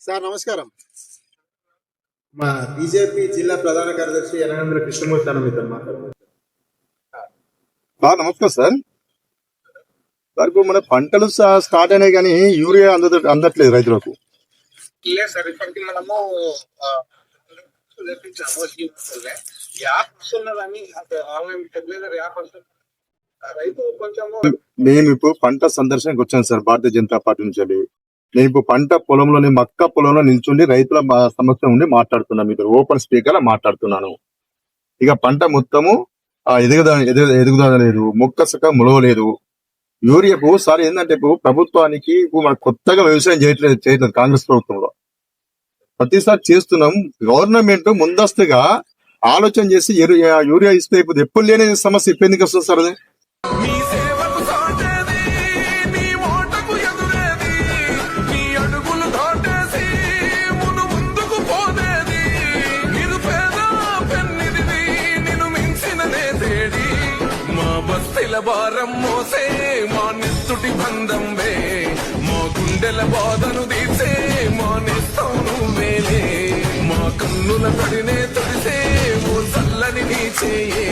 Sir నమస్కారం. మా BJP జిల్లా ప్రధాన కార్యదర్శి యనగంద్ర కృష్ణమూర్తి అన్న మీతో మాట్లాడుతున్నారు. నమస్కారం సార్. సార్ ఇప్పుడు మన పంటలు స్టార్ట్ అయినాయి కానీ యూరియా అందట్లేదు రైతులకు. లేదు సార్, ఇప్పటికి మనము యాప్ వస్తున్నదని ఆన్లైన్ ఫెర్టిలైజర్ యాప్ వస్తుంది. రైతు కొంచెము నేను ఇప్పుడు పంట సందర్శనకు వచ్చాను సార్, భారతీయ జనతా పార్టీ నుంచి. నేను ఇప్పుడు పంట పొలంలోని మక్క పొలంలో నిల్చుండి రైతుల సమస్య ఉండి మాట్లాడుతున్నాను, మీతో ఓపెన్ స్పీకర్ లో మాట్లాడుతున్నాను. ఇక పంట మొత్తము ఎదుగుదల లేదు, మొక్క సక్క ములవలేదు. యూరియాకు సార్ ఏంటంటే ఇప్పుడు ప్రభుత్వానికి ఇప్పుడు మనకు కొత్తగా వ్యవసాయం చేయట్లేదు కాంగ్రెస్ ప్రభుత్వంలో. ప్రతిసారి చేస్తున్నాం. గవర్నమెంట్ ముందస్తుగా ఆలోచన చేసి యూరియా ఇస్తే ఇప్పుడు ఎప్పుడు లేని సమస్య ఇప్పుడు ఎందుకు వస్తుంది సార్? అది భారం మోసే మా నిస్తుటి బంధం వే, మా గుండెల బాధను తీసే మా నిస్తాం నువ్వేలే, మా కన్నుల పడినే తొడిసే ఓ చల్లని నీ చేయి.